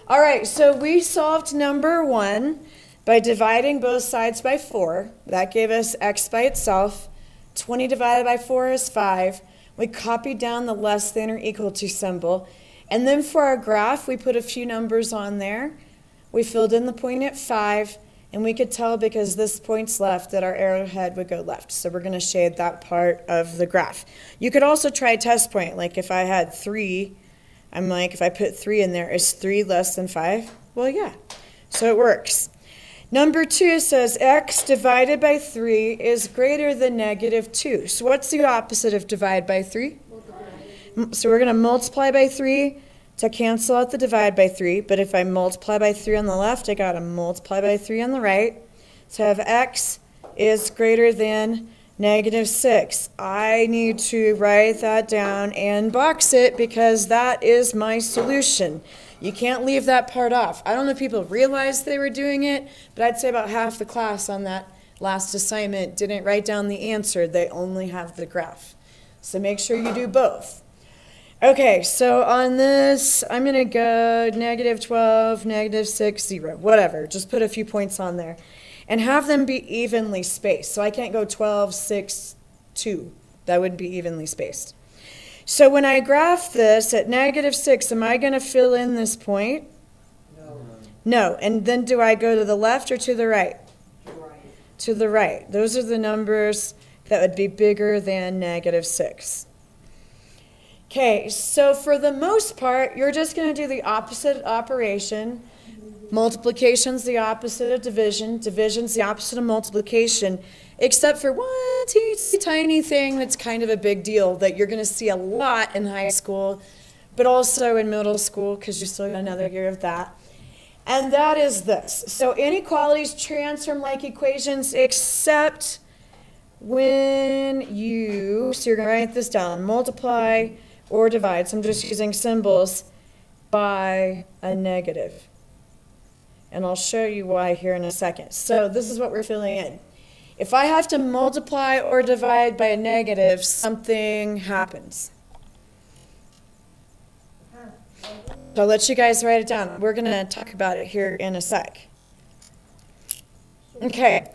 All right, so we solved number 1 by dividing both sides by 4. That gave us x by itself. 20 divided by 4 is 5. We copied down the less than or equal to symbol. And then for our graph, we put a few numbers on there. We filled in the point at 5, and we could tell because this point's left that our arrowhead would go left. So we're going to shade that part of the graph. You could also try a test point, like if I had 3, I'm like, if I put 3 in there, is 3 less than 5? Well, yeah. So it works. Number 2 says x divided by 3 is greater than negative 2. So what's the opposite of divide by 3? Multiply. So we're going to multiply by 3 to cancel out the divide by 3. But if I multiply by 3 on the left, I got to multiply by 3 on the right. So I have x is greater than negative 6. I need to write that down and box it because that is my solution. You can't leave that part off. I don't know if people realized they were doing it, but I'd say about half the class on that last assignment didn't write down the answer. They only have the graph. So make sure you do both. Okay, so on this, I'm going to go negative 12, negative 6, 0, whatever. Just put a few points on there. And have them be evenly spaced. So I can't go 12, 6, 2. That wouldn't be evenly spaced. So when I graph this at negative 6, am I going to fill in this point? No. No. And then do I go to the left or to the right? To the right. To the right. Those are the numbers that would be bigger than negative 6. Okay, so for the most part, you're just going to do the opposite operation. Multiplication's the opposite of division. Division's the opposite of multiplication, except for one teensy tiny thing that's kind of a big deal that you're going to see a lot in high school, but also in middle school because you still got another year of that. And that is this. So inequalities transform like equations except when so you're going to write this down, multiply or divide. So I'm just using symbols by a negative. And I'll show you why here in a second. So this is what we're filling in. If I have to multiply or divide by a negative, something happens. So I'll let you guys write it down. We're going to talk about it here in a sec. Okay.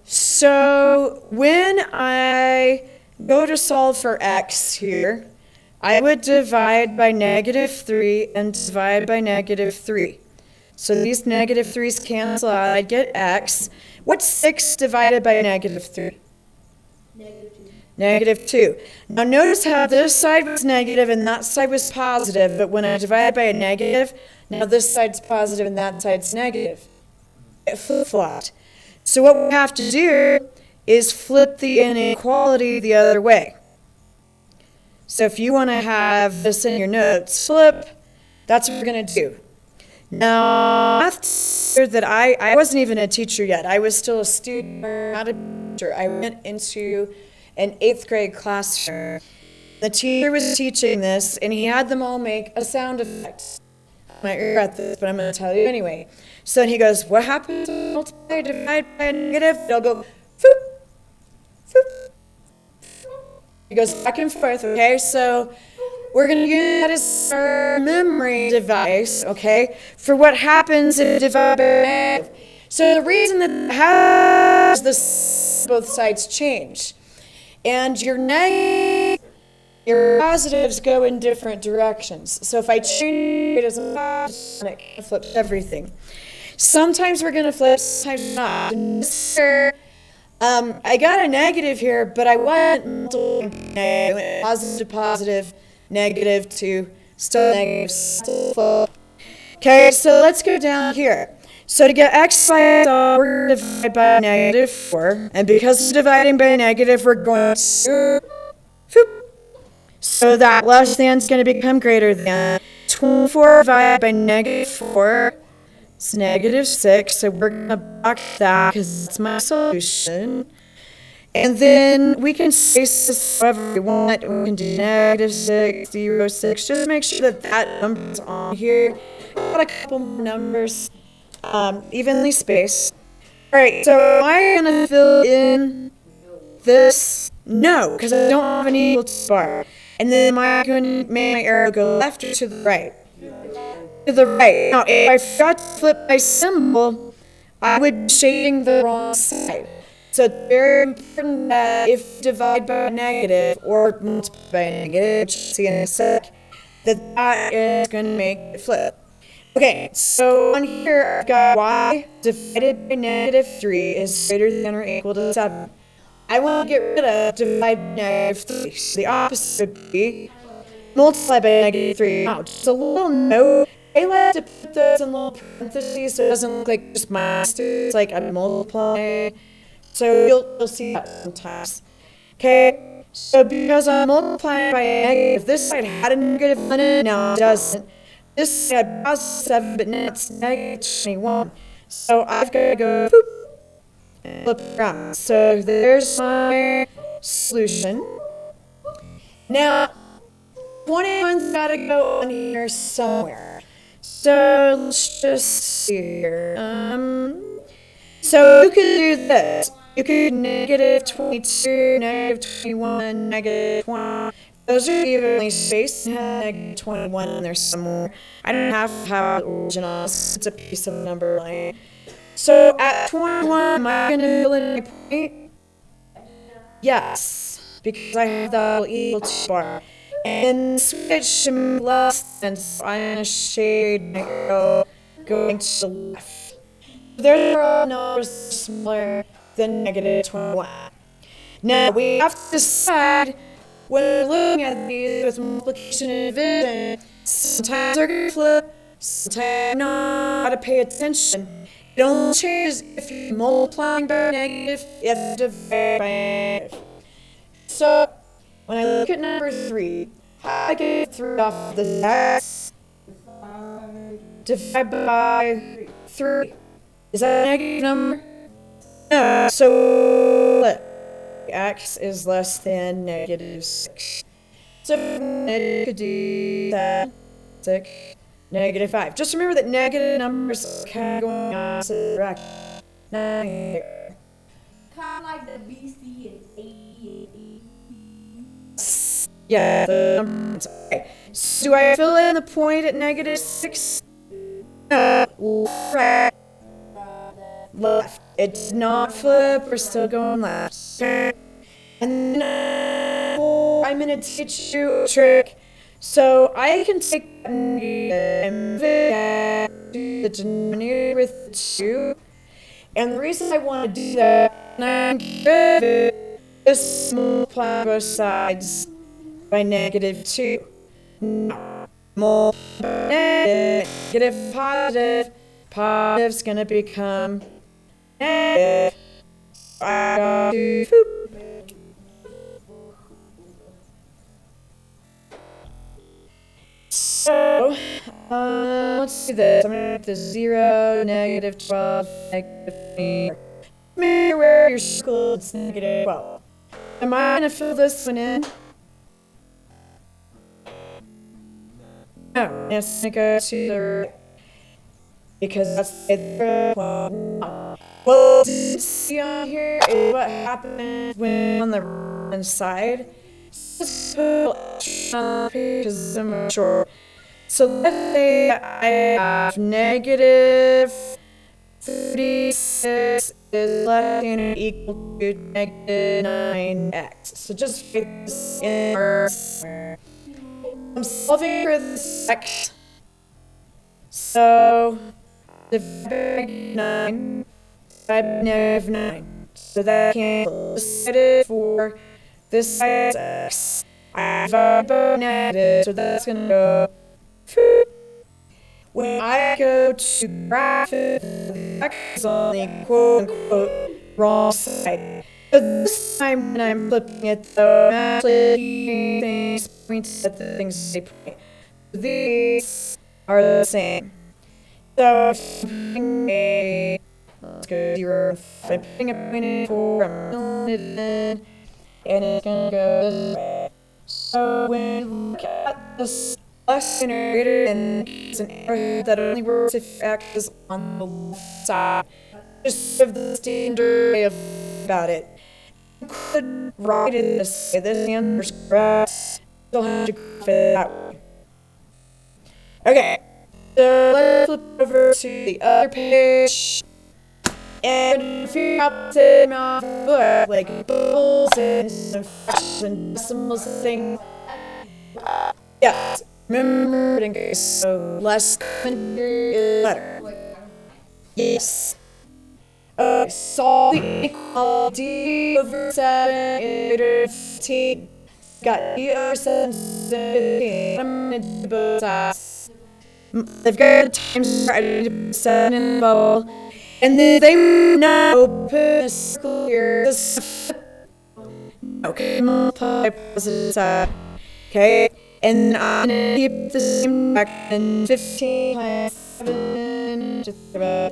So when I go to solve for x here, I would divide by negative 3 and divide by negative 3. So these negative 3's cancel out. I'd get x. What's 6 divided by negative 3? Negative 2. Negative 2. Now notice how this side was negative and that side was positive, but when I divide by a negative, now this side's positive and that side's negative. It flip-flopped. So what we have to do is flip the inequality the other way. So if you want to have this in your notes, flip, that's what we're going to do. Now, that I wasn't even a teacher yet. I was still a student, not a teacher. I went into an 8th grade classroom. The teacher was teaching this, and he had them all make a sound effect. I might regret this, but I'm going to tell you anyway. So he goes, what happens when multiply, divide by a negative? They'll go, foop, foop, foop. He goes back and forth, okay? So we're going to use that as our memory device, okay, for what happens if you divide by a negative. So the reason that has this, both sides change. And your positives go in different directions. So if I change it as a positive, it flips everything. Sometimes we're going to flip, sometimes not. I got a negative here, but I went multiplying positive to positive, negative to still negative. Okay, so let's go down here. So to get x by itself, we're going to divide by negative 4. And because it's dividing by a negative, we're going to so that less than is going to become greater than. 24 divided by negative 4 is negative 6. So we're going to box that because that's my solution. And then we can space this however we want. We can do negative 6, 0, 6. Just make sure that that number is on here. Got a couple more numbers. Evenly spaced. All right, so am I going to fill in this? No, because I don't have an equal to bar. And then am I going to make my arrow go left or to the right? to the right. Now, if I forgot to flip my symbol, I would be shading the wrong side. So it's very important that if you divide by a negative or multiply by a negative, which you'll see in a sec, that is going to make it flip. Okay, so on here I've got y divided by -3 is greater than or equal to 7. I want to get rid of divide by -3. So the opposite would be multiply by -3. Now, just a little note. I like to put those in little parentheses so it doesn't look like just minus. It's like I'm multiplying. So you'll see that sometimes. Okay, so because I'm multiplying by a negative, this side had a negative on it, now it doesn't. This side had +7, but now it's -21. So I've got to go boop, and flip around. So there's my solution. Now, 21's got to go on here somewhere. So let's just see here. So you can do this. You could -22, -21, -20. Those are evenly spaced and have -21 in there somewhere. I don't have to have the original. It's a piece of number line. So at 21, am I going to fill in my point? Yes, because I have the equal to bar. And switch to less than, so I'm going to shade my arrow going to the left. There are numbers smaller than -21. Now we have to decide when we're looking at these with multiplication and division. Sometimes they're going to flip, sometimes not. Gotta pay attention. It only changes if you're multiplying by a negative, if you divide by a negative. So when I look at number 3, I get 3 off the x. Divide by 3. Is that a negative number? No. So look, x is less than -6. So I could do that. 6, -5. Just remember that negative numbers are kind of going opposite direction. Kind of like the B, C, and A, and E. Yeah, the numbers. Okay. So do I fill in the point at -6? No. Right. Left. It did not flip. We're still going left. Okay. And then I'm going to teach you a trick. So I can take and move it to the denominator with the 2. And the reason I want to do that is multiply both sides by -2. Multiply negative positive. Positive's going to become negative. I got to So, let's do this. I'm gonna make this 0, -12, -3. Where your circle is -12. Am I gonna fill this one in? No, it's gonna go to the right. Because that's the well, what you see on here is what happens when on the right side. Because I'm short. So let's say I have -36 is less than or equal to -9x. So just write this in somewhere. I'm solving for this x. So divide by 9 by -9. So that cancels it for this side x. I divide by negative, so that's gonna go. When I go to graph it, the x is on the quote-unquote wrong side. But this time when I'm flipping it, though, I'm actually things points at the things they point. These are the same. So if I'm putting a, let's go 0, if I'm putting a point in 4, I'm filling it in, and it's gonna go this way. So when you look at this less than or greater than, it's an error that only works if x is on the left side. Just have the standard way of about it. You could write it this way. This answer's correct. You'll have to graph it that way. Okay. So let's flip over to the other page. And figure out the amount of book, like bubbles and fractions and decimals and things. Yeah, remember in case so less common is better. Yes. Solve the inequality over 7 into 15. Got e over 7 15. I'm gonna do both sides. They've got the times right to 7 in the bubble. And then they would not open a circle here. Okay, multiply positive side. Okay, and I'm gonna keep the same back and 15 times 7 to 3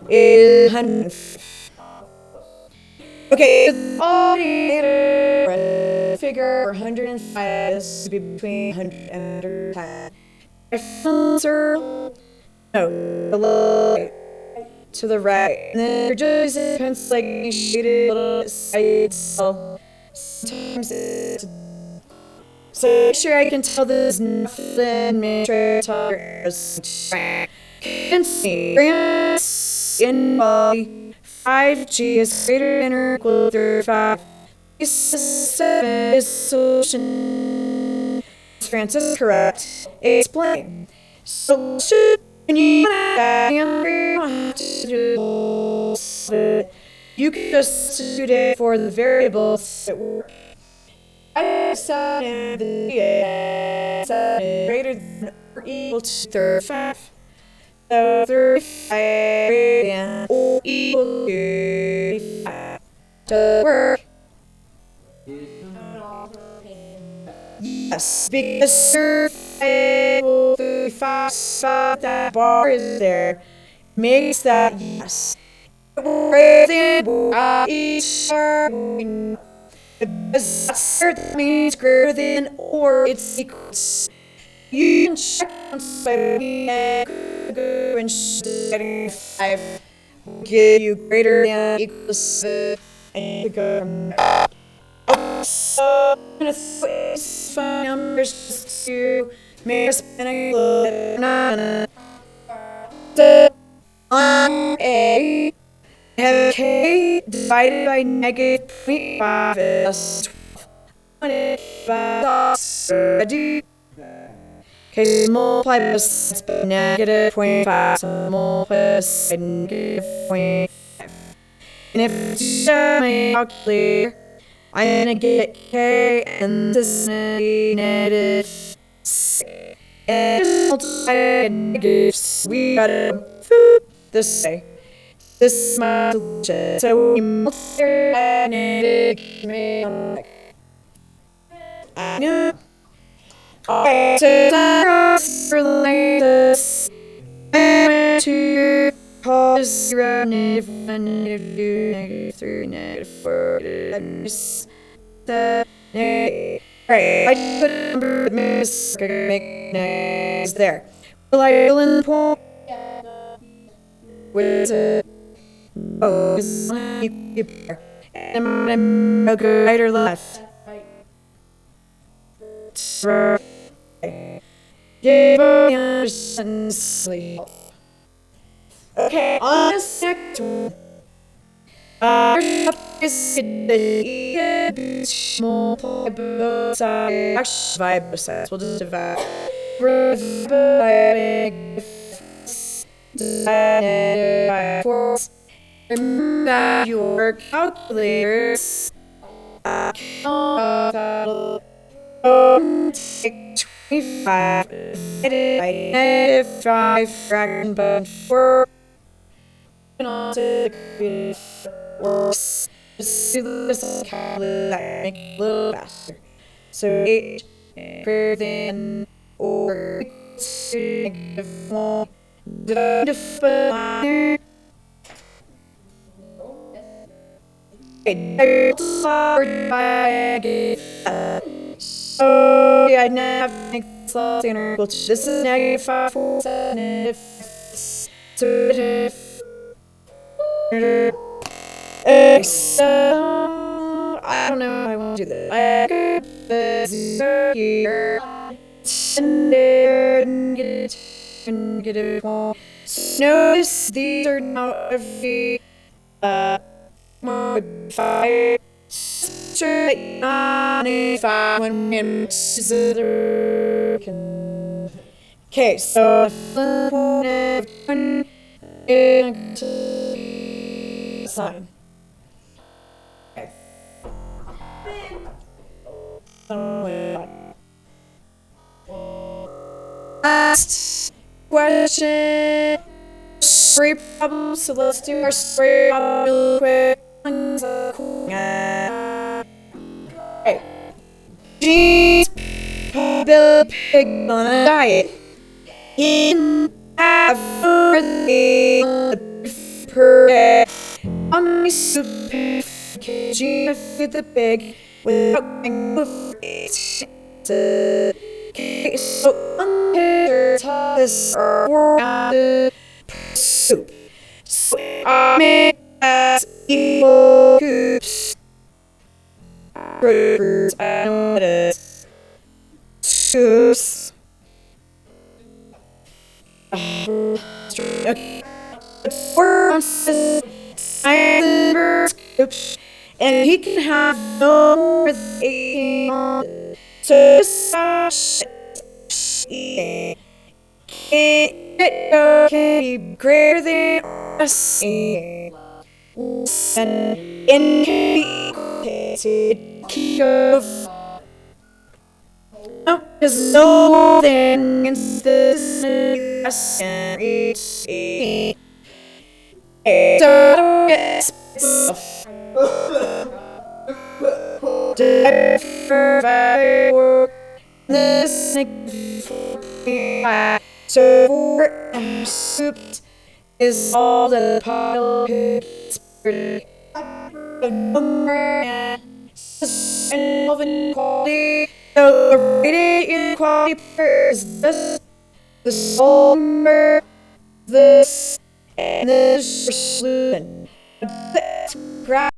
is 100. Okay, the alternator figure 105 is to be between 100 and 110. Answer no, below to the right. And then you're just pencil like shaded little sides. So sometimes it's so make sure I can tell this nothing. Make sure I tell can see in body 5G is greater than or equal to 35. This is 7 is solution. Francis correct. Explain. Solution. You can just substitute it for the variables that were greater than or equal to 35. So 35 or equal to 35 to work. Yes, because 35 that bar is there makes that yes. Each because that means greater than or it's equals. You can check on and 5 give you greater than equals and you go from there. So I'm gonna switch phone numbers just to make us spin on A. Have K divided by negative 0.5 is 12. D. Okay, so multiply both sides by negative 0.5, so multiply both sides by negative 0.5. And if it's my calculator, I'm gonna get K and this is gonna be negative 6. And just multiply negatives, we gotta this way. This is my solution. So we multiply negative. I know. Okay, so cross relate this. I went to cause 0, negative 1, negative 2, negative 3, negative 4, negative 7, negative. Right, I just put a number that makes nice there. Will I fill in the point? What is it? Oh, it's there. And I'm gonna go right or left. Give a sleep. Okay, on this next one. Multiply both sides. Actually, divide both sides. We'll just divide. Divide 4. Remember that your calculators take 25 divided by negative 5 fraction but 4 and also the computer works. Just do this calculator, make it a little faster. So H greater than or equal to negative 1 divide so yeah, I now have to make this less than or equal to this is negative 5, 4, 7, negative 5. So I don't know if I want to do this. I could put 0 here. negative 1. So notice these are now every modifier. Sure that you modify when we mix the okay, so sign. Last question. Story problem. So let's do our story problem real quick. Okay. She's the pig on a diet. He have per day. On my super she feed the pig without so on her toss or the soup. So I make as evil coops. Burgers and lettuce. Scoops. And he can have no more than 18 to sash eating. It can be greater than us and indicated of no, there's no thing in this so soup is all the pile inequality. So the rated inequality is this, the number, this, and this solution. This graph